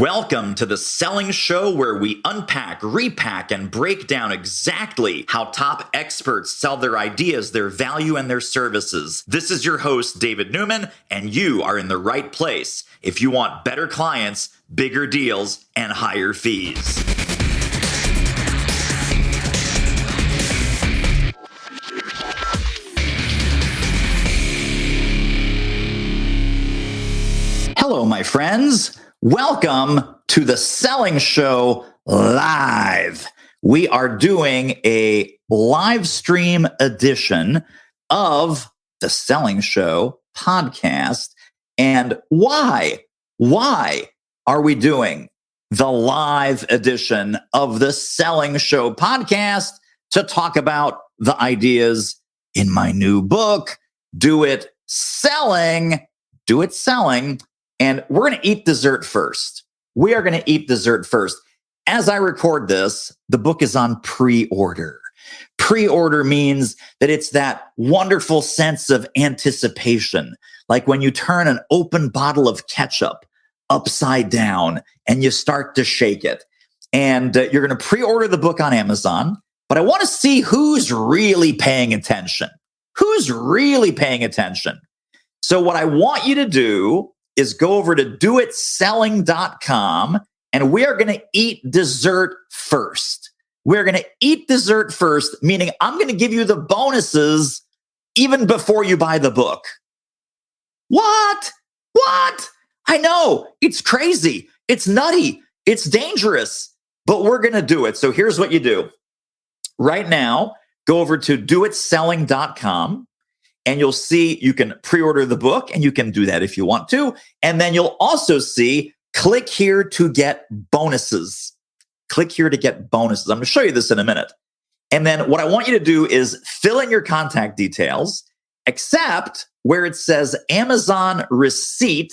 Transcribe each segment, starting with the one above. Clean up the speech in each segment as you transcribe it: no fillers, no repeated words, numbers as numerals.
Welcome to the Selling Show, where we unpack, repack, and break down exactly how top experts sell their ideas, their value, and their services. This is your host, David Newman, and you are in the right place if you want better clients, bigger deals, and higher fees. Hello, my friends. Welcome to the Selling Show Live. We are doing a live stream edition of the Selling Show podcast. And why are we doing the live edition of the Selling Show podcast? To talk about the ideas in my new book, Do It Selling. And we're going to eat dessert first. We are going to eat dessert first. As I record this, the book is on pre-order. Pre-order means that it's that wonderful sense of anticipation, like when you turn an open bottle of ketchup upside down and you start to shake it. And you're going to pre-order the book on Amazon, but I want to see who's really paying attention. Who's really paying attention? So what I want you to do is go over to doitselling.com, and we are going to eat dessert first. We're going to eat dessert first, meaning I'm going to give you the bonuses even before you buy the book. What? I know, it's crazy. It's nutty. It's dangerous, but we're going to do it. So here's what you do. Right now, go over to doitselling.com. And you'll see you can pre-order the book, and you can do that if you want to. And then you'll also see, click here to get bonuses. Click here to get bonuses. I'm going to show you this in a minute. And then what I want you to do is fill in your contact details, except where it says Amazon receipt.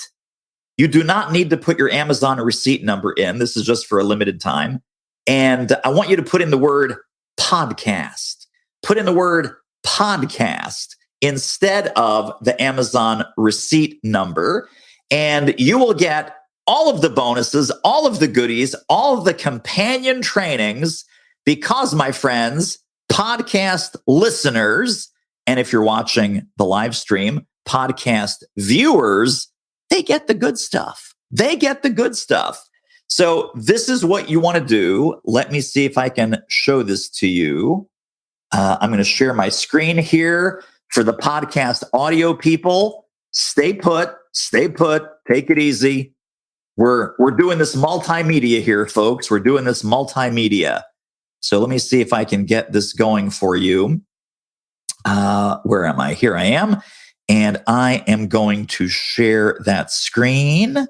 You do not need to put your Amazon receipt number in. This is just for a limited time. And I want you to put in the word podcast. Put in the word podcast instead of the Amazon receipt number. And you will get all of the bonuses, all of the goodies, all of the companion trainings, because, my friends, podcast listeners, and if you're watching the live stream, podcast viewers, they get the good stuff. They get the good stuff. So this is what you want to do. Let me see if I can show this to you. I'm going to share my screen here. For the podcast audio people, stay put, take it easy. We're doing this multimedia here, folks. We're doing this multimedia. So let me see if I can get this going for you. Where am I? Here I am. And I am going to share that screen.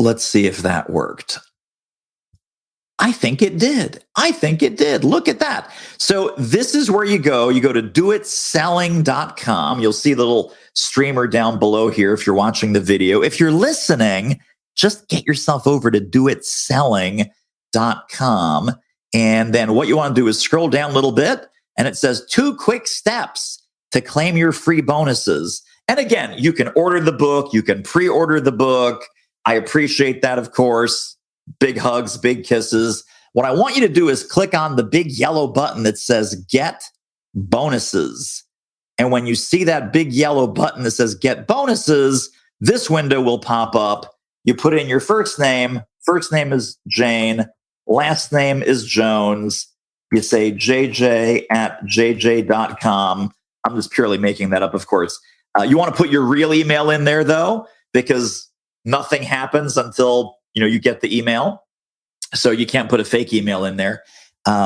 Let's see if that worked. I think it did. Look at that. So this is where you go. You go to doitselling.com. You'll see the little streamer down below here if you're watching the video. If you're listening, just get yourself over to doitselling.com. And then what you want to do is scroll down a little bit, and it says 2 quick steps to claim your free bonuses. And again, you can order the book. You can pre-order the book. I appreciate that, of course. Big hugs, big kisses. What I want you to do is click on the big yellow button that says Get Bonuses. And when you see that big yellow button that says Get Bonuses, this window will pop up. You put in your first name. First name is Jane. Last name is Jones. You say jj@jj.com. I'm just purely making that up, of course. You want to put your real email in there, though, because nothing happens until you get the email. So you can't put a fake email in there.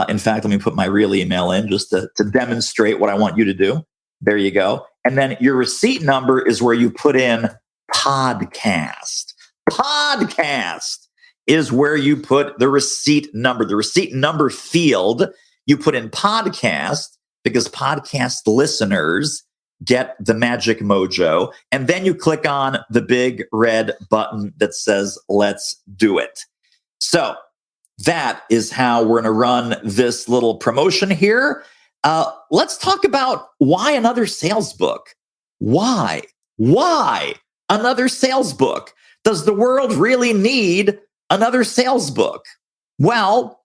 In fact, let me put my real email in just to demonstrate what I want you to do. There you go. And then your receipt number is where you put in podcast. Podcast is where you put the receipt number. The receipt number field, you put in podcast, because podcast listeners get the magic mojo. And then you click on the big red button that says, let's do it. So that is how we're going to run this little promotion here. Let's talk about why another sales book. Why? Why another sales book? Does the world really need another sales book? Well,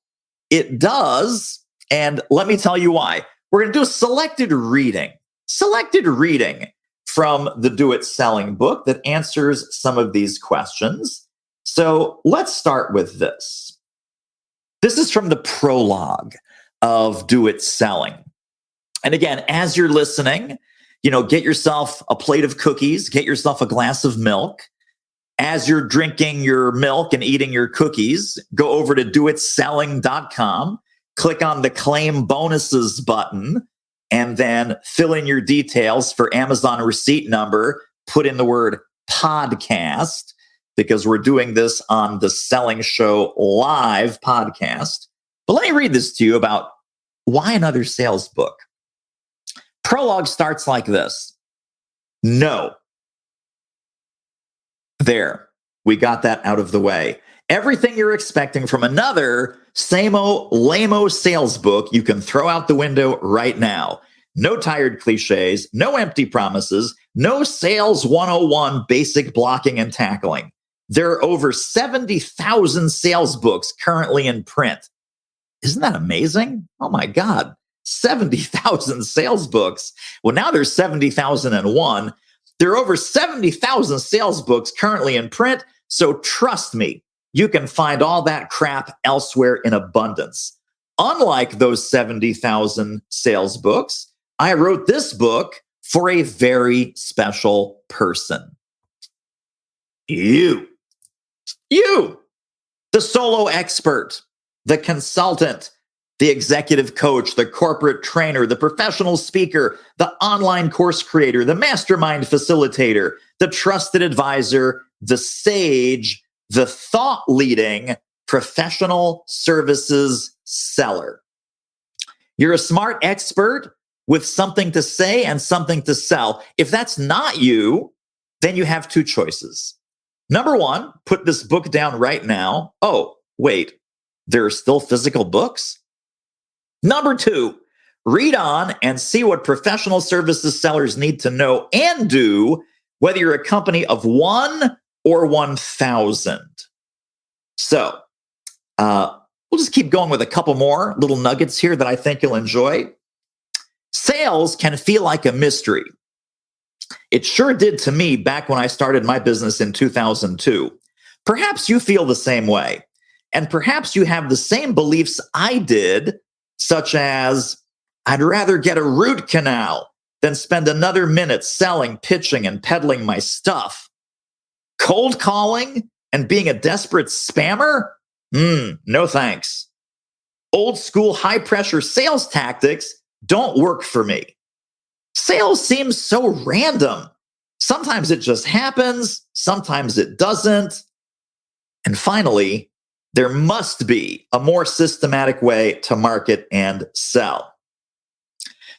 it does. And let me tell you why. We're going to do a selected reading from the Do It Selling book that answers some of these questions. So let's start with this. This is from the prologue of Do It Selling. And again, as you're listening, get yourself a plate of cookies, get yourself a glass of milk. As you're drinking your milk and eating your cookies, go over to doitselling.com, click on the claim bonuses button, and then fill in your details for Amazon receipt number. Put in the word podcast, because we're doing this on the Selling Show Live podcast. But let me read this to you about why another sales book. Prologue starts like this. No. There, we got that out of the way. Everything you're expecting from another same-o, lame-o sales book, you can throw out the window right now. No tired cliches, no empty promises, no sales 101 basic blocking and tackling. There are over 70,000 sales books currently in print. Isn't that amazing? Oh my God, 70,000 sales books. Well, now there's 70,001. There are over 70,000 sales books currently in print, so trust me, you can find all that crap elsewhere in abundance. Unlike those 70,000 sales books, I wrote this book for a very special person. You, the solo expert, the consultant, the executive coach, the corporate trainer, the professional speaker, the online course creator, the mastermind facilitator, the trusted advisor, the sage, the thought leading professional services seller. You're a smart expert with something to say and something to sell. If that's not you, then you have two choices. Number one, put this book down right now. Oh, wait, there are still physical books? Number two, read on and see what professional services sellers need to know and do, whether you're a company of 1 or 1,000. So we'll just keep going with a couple more little nuggets here that I think you'll enjoy. Sales can feel like a mystery. It sure did to me back when I started my business in 2002. Perhaps you feel the same way. And perhaps you have the same beliefs I did, such as, I'd rather get a root canal than spend another minute selling, pitching, and peddling my stuff. Cold calling and being a desperate spammer? No thanks. Old school high pressure sales tactics don't work for me. Sales seems so random. Sometimes it just happens, sometimes it doesn't. And finally, there must be a more systematic way to market and sell.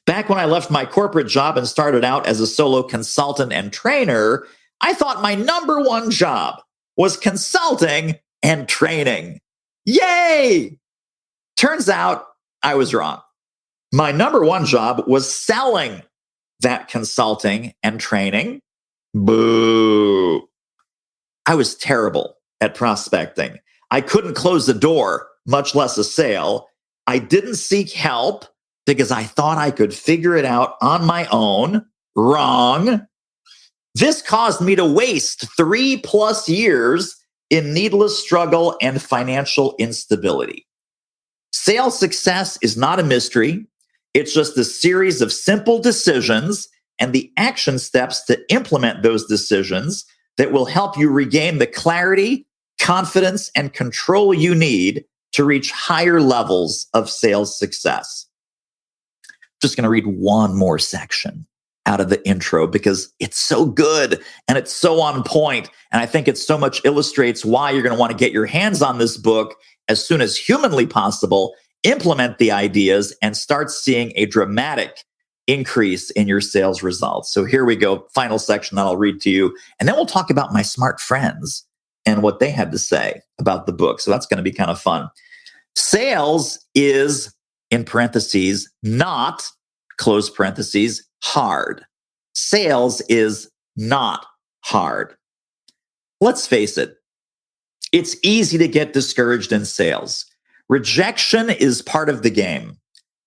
Back when I left my corporate job and started out as a solo consultant and trainer, I thought my number one job was consulting and training. Yay! Turns out I was wrong. My number one job was selling that consulting and training. Boo. I was terrible at prospecting. I couldn't close the door, much less a sale. I didn't seek help because I thought I could figure it out on my own. Wrong. This caused me to waste 3+ years in needless struggle and financial instability. Sales success is not a mystery. It's just a series of simple decisions and the action steps to implement those decisions that will help you regain the clarity, confidence, and control you need to reach higher levels of sales success. Just going to read one more section out of the intro because it's so good and it's so on point. And I think it so much illustrates why you're going to want to get your hands on this book as soon as humanly possible, implement the ideas, and start seeing a dramatic increase in your sales results. So here we go. Final section that I'll read to you. And then we'll talk about my smart friends and what they had to say about the book. So that's going to be kind of fun. Sales is, in parentheses, not, close parentheses, hard. Sales is not hard. Let's face it, it's easy to get discouraged in sales. Rejection is part of the game.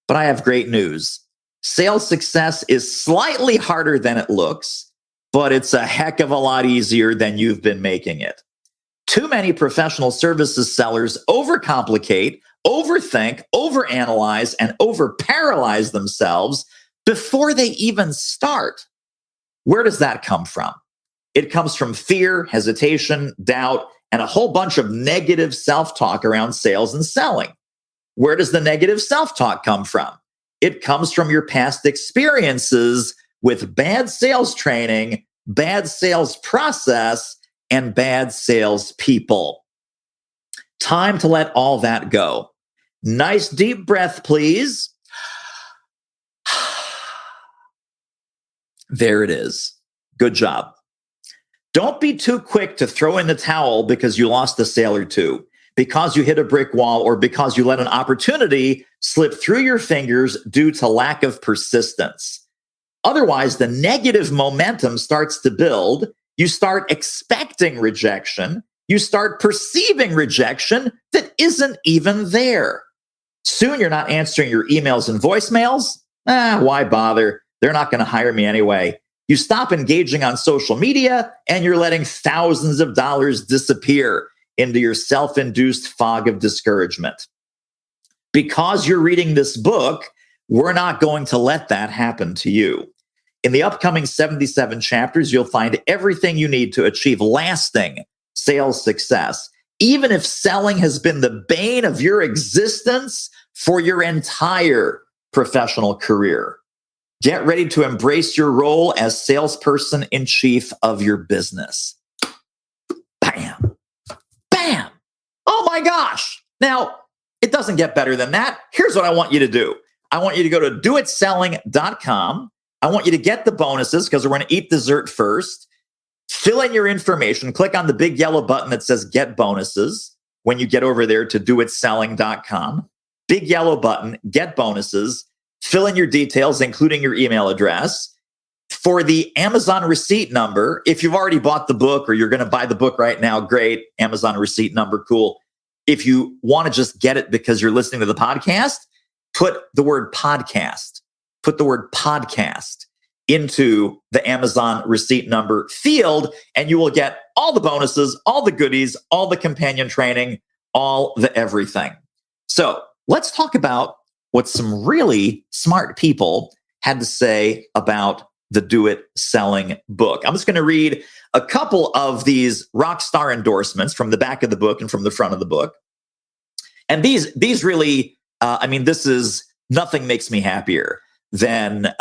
But I have great news. Sales success is slightly harder than it looks, but it's a heck of a lot easier than you've been making it. Too many professional services sellers overcomplicate, overthink, overanalyze, and overparalyze themselves before they even start. Where does that come from? It comes from fear, hesitation, doubt, and a whole bunch of negative self-talk around sales and selling. Where does the negative self-talk come from? It comes from your past experiences with bad sales training, bad sales process, and bad sales people. Time to let all that go. Nice deep breath, please. There it is. Good job. Don't be too quick to throw in the towel because you lost a sale or two, because you hit a brick wall, or because you let an opportunity slip through your fingers due to lack of persistence. Otherwise, the negative momentum starts to build. You start expecting rejection. You start perceiving rejection that isn't even there. Soon you're not answering your emails and voicemails. Why bother? They're not going to hire me anyway. You stop engaging on social media and you're letting thousands of dollars disappear into your self-induced fog of discouragement. Because you're reading this book, we're not going to let that happen to you. In the upcoming 77 chapters, you'll find everything you need to achieve lasting sales success, even if selling has been the bane of your existence for your entire professional career. Get ready to embrace your role as salesperson in chief of your business. Bam. Bam. Oh my gosh. Now, it doesn't get better than that. Here's what I want you to do. I want you to go to doitselling.com. I want you to get the bonuses because we're going to eat dessert first. Fill in your information. Click on the big yellow button that says get bonuses when you get over there to doitselling.com. Big yellow button, get bonuses. Fill in your details, including your email address. For the Amazon receipt number, if you've already bought the book or you're going to buy the book right now, great. Amazon receipt number, cool. If you want to just get it because you're listening to the podcast, put the word podcast. Put the word podcast into the Amazon receipt number field, and you will get all the bonuses, all the goodies, all the companion training, all the everything. So let's talk about what some really smart people had to say about the Do It Selling book. I'm just going to read a couple of these rock star endorsements from the back of the book and from the front of the book. And these really, this is nothing makes me happier than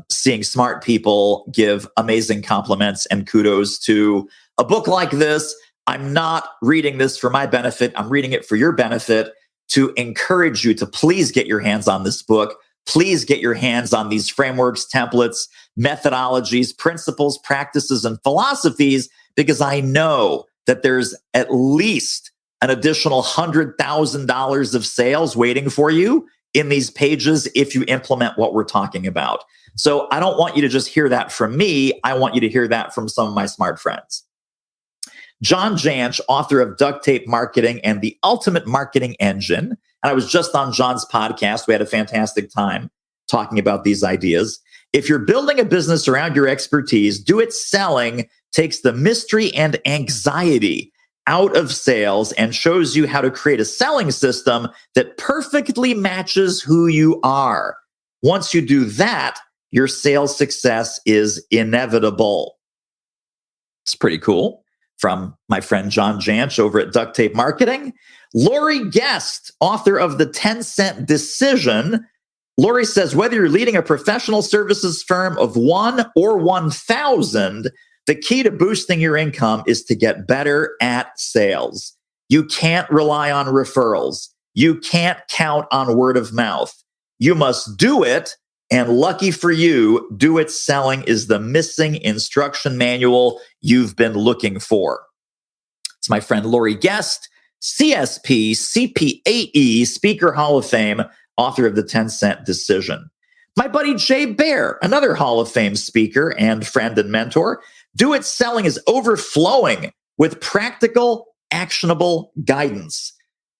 seeing smart people give amazing compliments and kudos to a book like this. I'm not reading this for my benefit. I'm reading it for your benefit to encourage you to please get your hands on this book. Please get your hands on these frameworks, templates, methodologies, principles, practices, and philosophies, because I know that there's at least an additional $100,000 of sales waiting for you in these pages if you implement what we're talking about. So I don't want you to just hear that from me. I want you to hear that from some of my smart friends. John Jantsch, author of Duct Tape Marketing and the Ultimate Marketing Engine. And I was just on John's podcast. We had a fantastic time talking about these ideas. If you're building a business around your expertise, Do It Selling takes the mystery and anxiety out of sales and shows you how to create a selling system that perfectly matches who you are. Once you do that, your sales success is inevitable. It's pretty cool. From my friend John Jantsch over at Duct Tape Marketing. Lori Guest, author of The 10-Cent Decision. Lori says, whether you're leading a professional services firm of 1 or 1,000, the key to boosting your income is to get better at sales. You can't rely on referrals. You can't count on word of mouth. You must do it. And lucky for you, Do It Selling is the missing instruction manual you've been looking for. It's my friend Lori Guest, CSP, CPAE, Speaker Hall of Fame, author of The 10-Cent Decision. My buddy Jay Baer, another Hall of Fame speaker and friend and mentor. Do It Selling is overflowing with practical, actionable guidance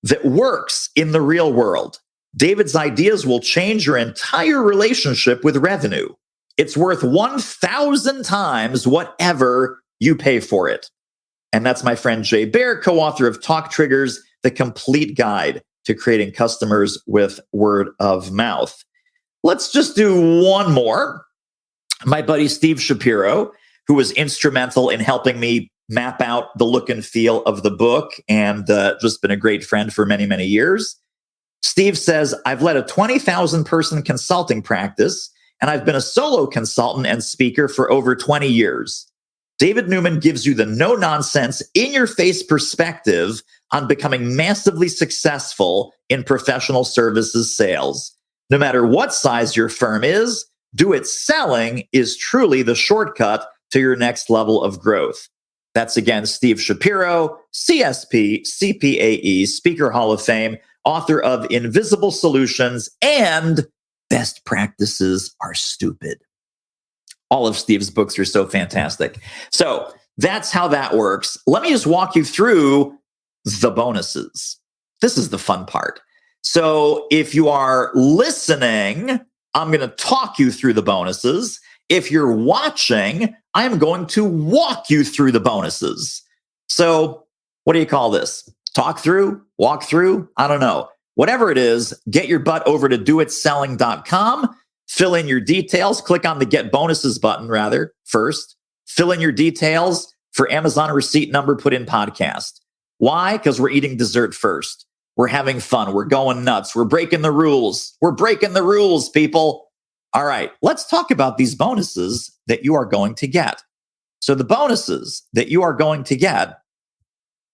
that works in the real world. David's ideas will change your entire relationship with revenue. It's worth 1,000 times whatever you pay for it. And that's my friend Jay Baer, co-author of Talk Triggers, the complete guide to creating customers with word of mouth. Let's just do one more. My buddy Steve Shapiro, who was instrumental in helping me map out the look and feel of the book and just been a great friend for many, many years. Steve says, I've led a 20,000 person consulting practice, and I've been a solo consultant and speaker for over 20 years. David Newman gives you the no-nonsense, in-your-face perspective on becoming massively successful in professional services sales. No matter what size your firm is, Do It Selling is truly the shortcut to your next level of growth. That's again, Steve Shapiro, CSP, CPAE, Speaker Hall of Fame, author of Invisible Solutions and Best Practices Are Stupid. All of Steve's books are so fantastic. So that's how that works. Let me just walk you through the bonuses. This is the fun part. So if you are listening, I'm going to talk you through the bonuses. If you're watching, I'm going to walk you through the bonuses. So what do you call this? Talk through, walk through? I don't know. Whatever it is, get your butt over to doitselling.com, fill in your details, click on the Get Bonuses button first, fill in your details for Amazon receipt number, put in podcast. Why? Because we're eating dessert first. We're having fun. We're going nuts. We're breaking the rules. We're breaking the rules, people. All right, let's talk about these bonuses that you are going to get. So the bonuses that you are going to get,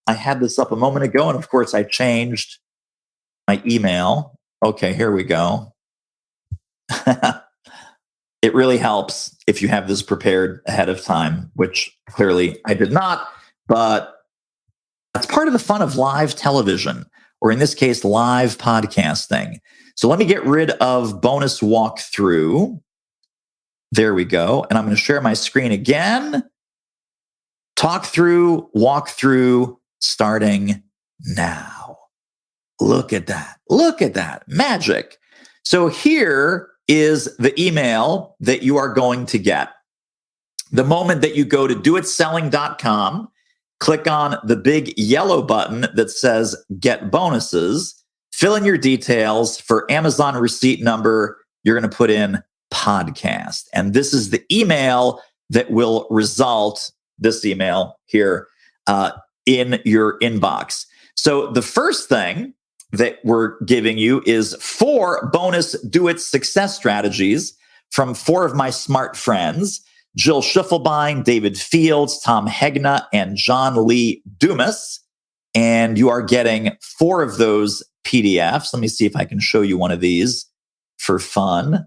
I had this up a moment ago, and of course I changed my email. Okay, here we go. It really helps if you have this prepared ahead of time, which clearly I did not, but that's part of the fun of live television, or in this case, live podcasting. So let me get rid of bonus walkthrough. There we go. And I'm going to share my screen again. Talk through, walk through, starting now. Look at that. Look at that. Magic. So here is the email that you are going to get. The moment that you go to doitselling.com, click on the big yellow button that says Get Bonuses, fill in your details for Amazon receipt number. You're going to put in podcast. And this is the email that will result, this email here, in your inbox. So the first thing that we're giving you is 4 bonus Do It success strategies from 4 of my smart friends, Jill Schiffelbein, David Fields, Tom Hegna, and John Lee Dumas. And you are getting 4 of those PDFs. Let me see if I can show you one of these for fun.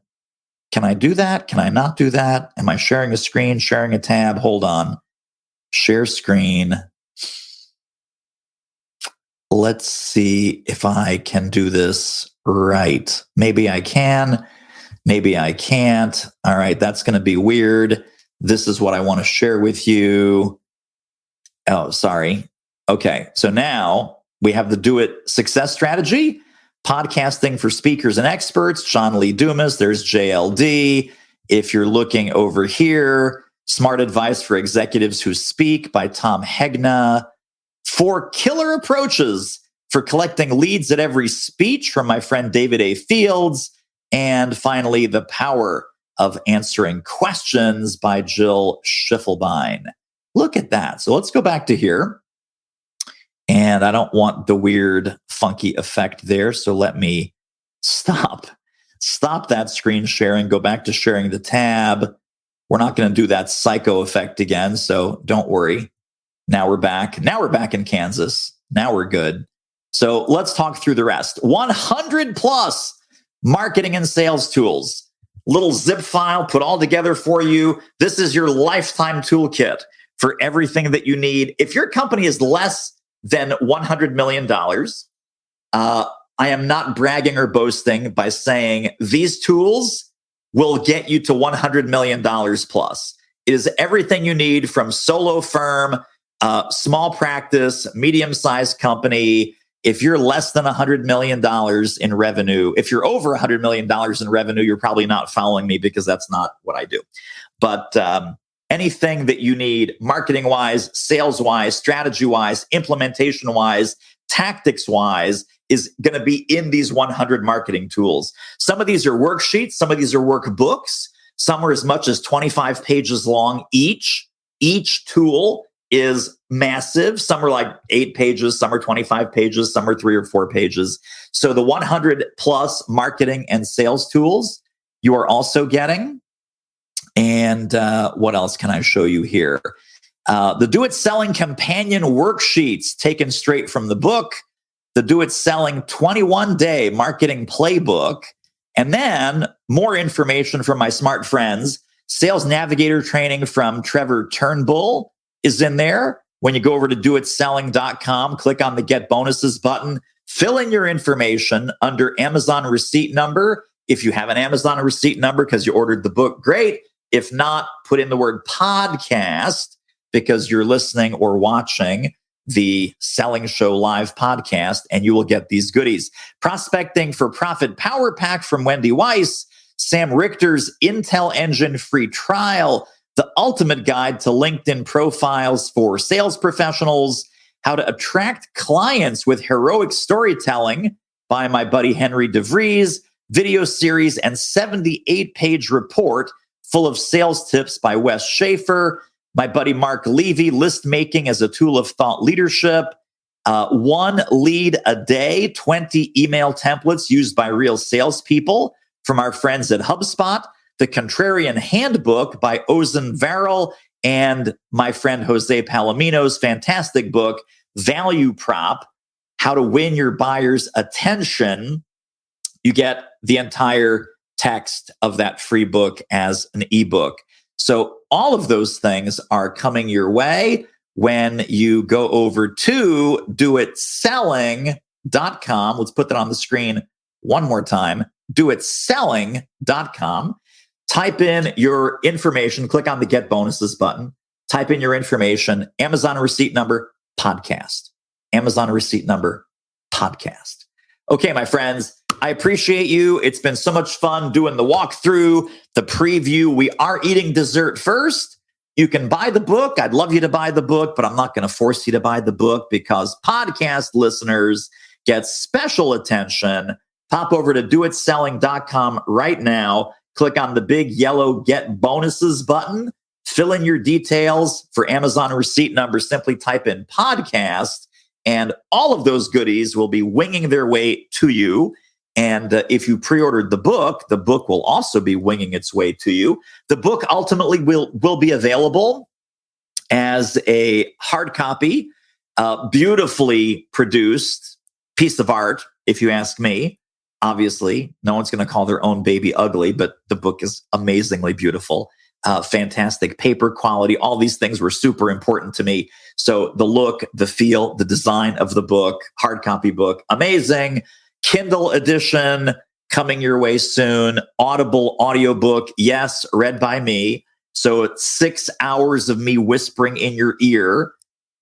Can I do that? Can I not do that? Am I sharing a screen, sharing a tab? Hold on. Share screen. Let's see if I can do this right. Maybe I can. Maybe I can't. All right, that's going to be weird. This is what I want to share with you. Oh, sorry. Okay, so now we have the Do It success strategy, podcasting for speakers and experts, John Lee Dumas. There's JLD. If you're looking over here, Smart Advice for Executives Who Speak by Tom Hegna. 4 killer approaches for collecting leads at every speech from my friend David A. Fields. And finally, The Power of Answering Questions by Jill Schiffelbein. Look at that. So let's go back to here. And I don't want the weird, funky effect there. So let me stop that screen sharing, go back to sharing the tab. We're not going to do that psycho effect again. So don't worry. Now we're back. Now we're back in Kansas. Now we're good. So let's talk through the rest. 100 plus marketing and sales tools. Little zip file put all together for you. This is your lifetime toolkit for everything that you need. If your company is less than $100 million, I am not bragging or boasting by saying these tools will get you to $100 million plus. It is everything you need from solo firm, small practice, medium-sized company. If you're less than $100 million in revenue, if you're over $100 million in revenue, you're probably not following me because that's not what I do. But anything that you need marketing-wise, sales-wise, strategy-wise, implementation-wise, tactics-wise is going to be in these 100 marketing tools. Some of these are worksheets. Some of these are workbooks. Some are as much as 25 pages long each. Each tool is massive. Some are like 8 pages, some are 25 pages, some are 3 or 4 pages. So the 100 plus marketing and sales tools you are also getting. And what else can I show you here? The Do It Selling Companion Worksheets taken straight from the book, the Do It Selling 21-Day Marketing Playbook, and then more information from my smart friends. Sales Navigator training from Trevor Turnbull is in there. When you go over to doitselling.com, click on the Get Bonuses button, fill in your information under Amazon receipt number. If you have an Amazon receipt number because you ordered the book, great. If not, put in the word podcast because you're listening or watching the Selling Show Live podcast, and you will get these goodies. Prospecting for Profit Power Pack from Wendy Weiss, Sam Richter's Intel Engine free trial, the ultimate guide to LinkedIn profiles for sales professionals, how to attract clients with heroic storytelling by my buddy Henry DeVries, video series, and 78-page report full of sales tips by Wes Schaefer, my buddy Mark Levy, list making as a tool of thought leadership, 1 lead a day, 20 email templates used by real salespeople from our friends at HubSpot, the Contrarian Handbook by Ozen Varel, and my friend Jose Palomino's fantastic book, Value Prop, How to Win Your Buyer's Attention. You get the entire text of that free book as an ebook. So all of those things are coming your way when you go over to doitselling.com. Let's put that on the screen one more time. doitselling.com. Type in your information, click on the Get Bonuses button, type in your information, Amazon receipt number, podcast. Amazon receipt number, podcast. Okay, my friends, I appreciate you. It's been so much fun doing the walkthrough, the preview. We are eating dessert first. You can buy the book. I'd love you to buy the book, but I'm not going to force you to buy the book because podcast listeners get special attention. Pop over to doitselling.com right now. Click on the big yellow Get Bonuses button. Fill in your details for Amazon receipt number. Simply type in podcast, and all of those goodies will be winging their way to you. And if you pre-ordered the book will also be winging its way to you. The book ultimately will be available as a hard copy, beautifully produced piece of art, if you ask me. Obviously, no one's going to call their own baby ugly, but the book is amazingly beautiful. Fantastic paper quality. All these things were super important to me. So the look, the feel, the design of the book, hard copy book, amazing. Kindle edition coming your way soon. Audible audiobook, yes, read by me. So it's 6 hours of me whispering in your ear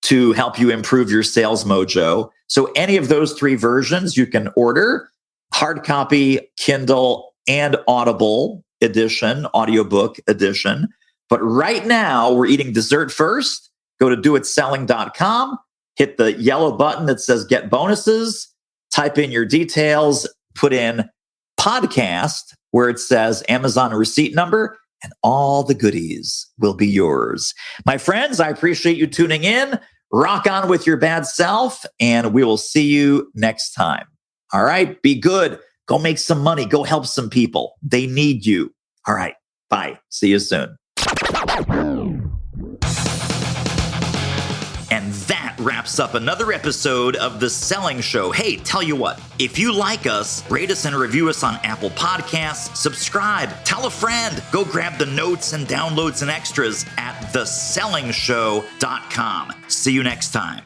to help you improve your sales mojo. So any of those 3 versions you can order. Hard copy, Kindle, and Audible edition, audiobook edition. But right now, we're eating dessert first. Go to doitselling.com, hit the yellow button that says Get Bonuses, type in your details, put in podcast where it says Amazon receipt number, and all the goodies will be yours. My friends, I appreciate you tuning in. Rock on with your bad self, and we will see you next time. All right, be good. Go make some money. Go help some people. They need you. All right, bye. See you soon. And that wraps up another episode of The Selling Show. Hey, tell you what, if you like us, rate us and review us on Apple Podcasts, subscribe, tell a friend, go grab the notes and downloads and extras at thesellingshow.com. See you next time.